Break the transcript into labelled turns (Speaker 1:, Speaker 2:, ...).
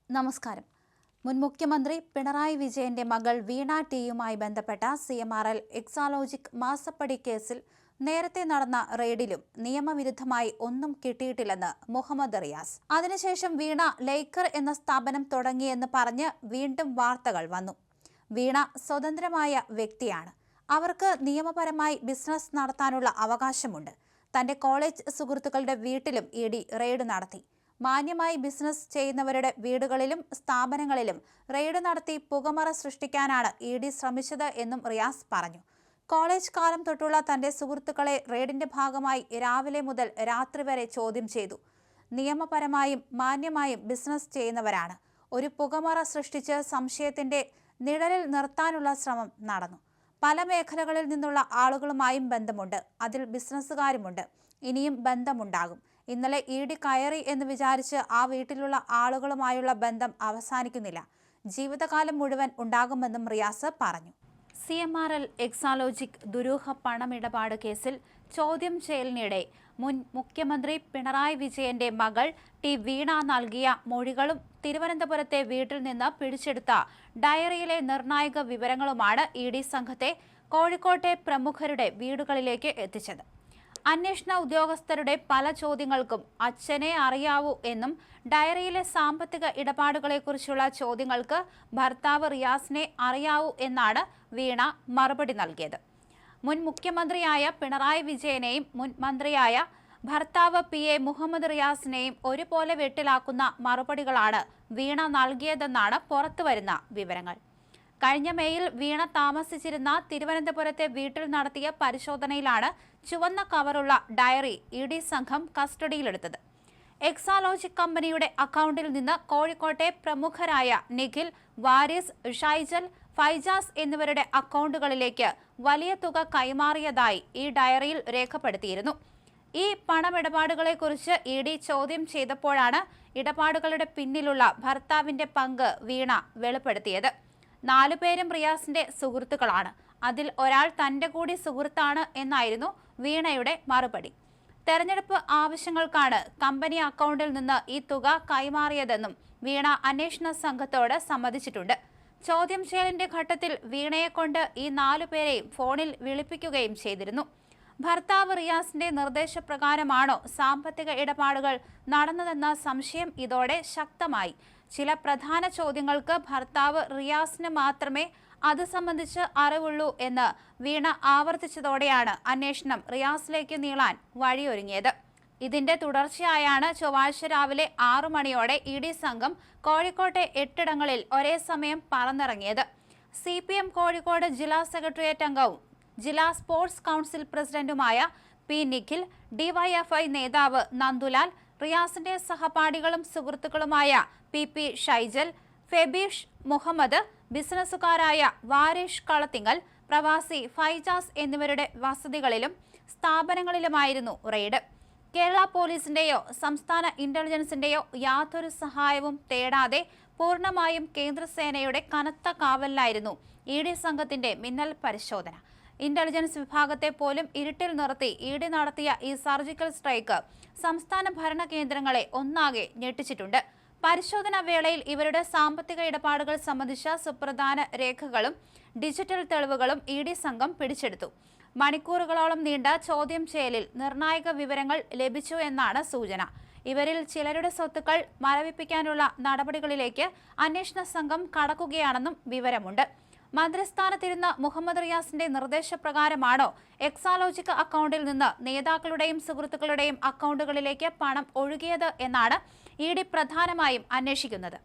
Speaker 1: നമസ്കാരം. മുൻ മുഖ്യമന്ത്രി പിണറായി വിജയന്റെ മകൾ വീണ ടിയുമായി ബന്ധപ്പെട്ട CMRL എക്സാലോജിക് മാസപ്പടി കേസിൽ നേരത്തെ നടന്ന റെയ്ഡിലും നിയമവിരുദ്ധമായി ഒന്നും കിട്ടിയിട്ടില്ലെന്ന് മുഹമ്മദ് റിയാസ്. അതിനുശേഷം വീണ ലേക്കർ എന്ന സ്ഥാപനം തുടങ്ങിയെന്ന് പറഞ്ഞ് വീണ്ടും വാർത്തകൾ വന്നു. വീണ സ്വതന്ത്രമായ വ്യക്തിയാണ്. അവർക്ക് നിയമപരമായി ബിസിനസ് നടത്താനുള്ള അവകാശമുണ്ട്. തന്റെ കോളേജ് സുഹൃത്തുക്കളുടെ വീട്ടിലും ED റെയ്ഡ് നടത്തി. മാന്യമായി ബിസിനസ് ചെയ്യുന്നവരുടെ വീടുകളിലും സ്ഥാപനങ്ങളിലും റെയ്ഡ് നടത്തി പുകമറ സൃഷ്ടിക്കാനാണ് ED ശ്രമിച്ചത് എന്നും റിയാസ് പറഞ്ഞു. കോളേജ് കാലം തൊട്ടുള്ള തന്റെ സുഹൃത്തുക്കളെ റെയ്ഡിന്റെ ഭാഗമായി രാവിലെ മുതൽ രാത്രി വരെ ചോദ്യം ചെയ്തു. നിയമപരമായും മാന്യമായും ബിസിനസ് ചെയ്യുന്നവരാണ്. ഒരു പുകമറ സൃഷ്ടിച്ച് സംശയത്തിന്റെ നിഴലിൽ നിർത്താനുള്ള ശ്രമം നടന്നു. പല മേഖലകളിൽ നിന്നുള്ള ആളുകളുമായും ബന്ധമുണ്ട്. അതിൽ ബിസിനസ്സുകാരുമുണ്ട്. ഇനിയും ബന്ധമുണ്ടാകും. ഇന്നലെ ED കയറി എന്ന് വിചാരിച്ച് ആ വീട്ടിലുള്ള ആളുകളുമായുള്ള ബന്ധം അവസാനിക്കുന്നില്ല. ജീവിതകാലം മുഴുവൻ ഉണ്ടാകുമെന്നും റിയാസ് പറഞ്ഞു. CMRL എക്സാലോജിക് ദുരൂഹ പണമിടപാട് കേസിൽ ചോദ്യം ചെയ്യലിനിടെ മുൻ മുഖ്യമന്ത്രി പിണറായി വിജയന്റെ മകൾ വീണ നൽകിയ മൊഴികളും തിരുവനന്തപുരത്തെ വീട്ടിൽ നിന്ന് പിടിച്ചെടുത്ത ഡയറിയിലെ നിർണായക വിവരങ്ങളുമാണ് ED സംഘത്തെ കോഴിക്കോട്ടെ പ്രമുഖരുടെ വീടുകളിലേക്ക് എത്തിച്ചത്. അന്വേഷണ ഉദ്യോഗസ്ഥരുടെ പല ചോദ്യങ്ങൾക്കും അച്ഛനെ അറിയാവൂ എന്നും ഡയറിയിലെ സാമ്പത്തിക ഇടപാടുകളെക്കുറിച്ചുള്ള ചോദ്യങ്ങൾക്ക് ഭർത്താവ് റിയാസിനെ അറിയാവൂ എന്നാണ് വീണ മറുപടി നൽകിയത്. മുൻ മുഖ്യമന്ത്രിയായ പിണറായി വിജയനെയും മുൻ മന്ത്രിയായ ഭർത്താവ് PA മുഹമ്മദ് റിയാസിനെയും ഒരുപോലെ വെട്ടിലാക്കുന്ന മറുപടികളാണ് വീണ നൽകിയതെന്നാണ് പുറത്തുവരുന്ന വിവരങ്ങൾ. കഴിഞ്ഞ മേയിൽ വീണ താമസിച്ചിരുന്ന തിരുവനന്തപുരത്തെ വീട്ടിൽ നടത്തിയ പരിശോധനയിലാണ് ചുവന്ന കവറുള്ള ഡയറി ED സംഘം കസ്റ്റഡിയിലെടുത്തത്. എക്സാലോജിക് കമ്പനിയുടെ അക്കൗണ്ടിൽ നിന്ന് കോഴിക്കോട്ടെ പ്രമുഖരായ നിഖിൽ, വാരിസ്, ഷൈജൽ, ഫൈജാസ് എന്നിവരുടെ അക്കൗണ്ടുകളിലേക്ക് വലിയ തുക കൈമാറിയതായി ഈ ഡയറിയിൽ രേഖപ്പെടുത്തിയിരുന്നു. ഈ പണമിടപാടുകളെക്കുറിച്ച് ED ചോദ്യം ചെയ്തപ്പോഴാണ് ഇടപാടുകളുടെ പിന്നിലുള്ള ഭർത്താവിന്റെ പങ്ക് വീണ വെളിപ്പെടുത്തിയത്. 4 പേരും റിയാസിന്റെ സുഹൃത്തുക്കളാണ്. അതിൽ ഒരാൾ തന്റെ കൂടി സുഹൃത്താണ് എന്നായിരുന്നു വീണയുടെ മറുപടി. തെരഞ്ഞെടുപ്പ് ആവശ്യങ്ങൾക്കാണ് കമ്പനി അക്കൗണ്ടിൽ നിന്ന് ഈ തുക കൈമാറിയതെന്നും വീണ അന്വേഷണ സംഘത്തോട് സമ്മതിച്ചിട്ടുണ്ട്. ചോദ്യം ചെയ്യലിന്റെ ഘട്ടത്തിൽ വീണയെക്കൊണ്ട് ഈ 4 പേരെയും ഫോണിൽ വിളിപ്പിക്കുകയും ചെയ്തിരുന്നു. ഭർത്താവ് റിയാസിന്റെ നിർദ്ദേശപ്രകാരമാണോ സാമ്പത്തിക ഇടപാടുകൾ നടന്നതെന്ന സംശയം ഇതോടെ ശക്തമായി. ചില പ്രധാന ചോദ്യങ്ങൾക്ക് ഭർത്താവ് റിയാസിന് മാത്രമേ അത് സംബന്ധിച്ച് അറിവുള്ളൂ എന്ന് വീണ ആവർത്തിച്ചതോടെയാണ് അന്വേഷണം റിയാസിലേക്ക് നീളാൻ വഴിയൊരുങ്ങിയത്. ഇതിന്റെ തുടർച്ചയായാണ് ചൊവ്വാഴ്ച രാവിലെ 6 മണിയോടെ ED സംഘം കോഴിക്കോട്ടെ 8 ഇടങ്ങളിൽ ഒരേ സമയം പറന്നിറങ്ങിയത്. CPM കോഴിക്കോട് ജില്ലാ സെക്രട്ടേറിയറ്റ് അംഗവും ജില്ലാ സ്പോർട്സ് കൗൺസിൽ പ്രസിഡന്റുമായ P നിഖിൽ, DYFI നേതാവ് നന്ദുലാൽ, റിയാസിന്റെ സഹപാഠികളും സുഹൃത്തുക്കളുമായ PP ഷൈജൽ, ഫെബീഷ് മുഹമ്മദ്, ബിസിനസ്സുകാരായ വാരിഷ് കളത്തിങ്ങൽ, പ്രവാസി ഫൈജാസ് എന്നിവരുടെ വസതികളിലും സ്ഥാപനങ്ങളിലുമായിരുന്നു റെയ്ഡ്. കേരള പോലീസിന്റെയോ സംസ്ഥാന ഇന്റലിജൻസിന്റെയോ യാതൊരു സഹായവും തേടാതെ പൂർണ്ണമായും കേന്ദ്രസേനയുടെ കനത്ത കാവലിലായിരുന്നു ED സംഘത്തിന്റെ മിന്നൽ പരിശോധന. ഇന്റലിജൻസ് വിഭാഗത്തെ പോലും ഇരുട്ടിൽ നിർത്തി ED നടത്തിയ ഈ സർജിക്കൽ സ്ട്രൈക്ക് സംസ്ഥാന ഭരണ കേന്ദ്രങ്ങളെ ഒന്നാകെ ഞെട്ടിച്ചിട്ടുണ്ട്. പരിശോധനാ വേളയിൽ ഇവരുടെ സാമ്പത്തിക ഇടപാടുകൾ സംബന്ധിച്ച സുപ്രധാന രേഖകളും ഡിജിറ്റൽ തെളിവുകളും ED സംഘം പിടിച്ചെടുത്തു. മണിക്കൂറുകളോളം നീണ്ട ചോദ്യം ചെയ്യലിൽ നിർണായക വിവരങ്ങൾ ലഭിച്ചു എന്നാണ് സൂചന. ഇവരിൽ ചിലരുടെ സ്വത്തുക്കൾ മരവിപ്പിക്കാനുള്ള നടപടികളിലേക്ക് അന്വേഷണ സംഘം കടക്കുകയാണെന്നും വിവരമുണ്ട്. മന്ത്രിസ്ഥാനത്തിരുന്ന മുഹമ്മദ് റിയാസിന്റെ നിർദ്ദേശപ്രകാരമാണോ എക്സാലോജിക് അക്കൗണ്ടിൽ നിന്ന് നേതാക്കളുടെയും സുഹൃത്തുക്കളുടെയും അക്കൗണ്ടുകളിലേക്ക് പണം ഒഴുകിയത് എന്നാണ് ED പ്രധാനമായും അന്വേഷിക്കുന്നത്.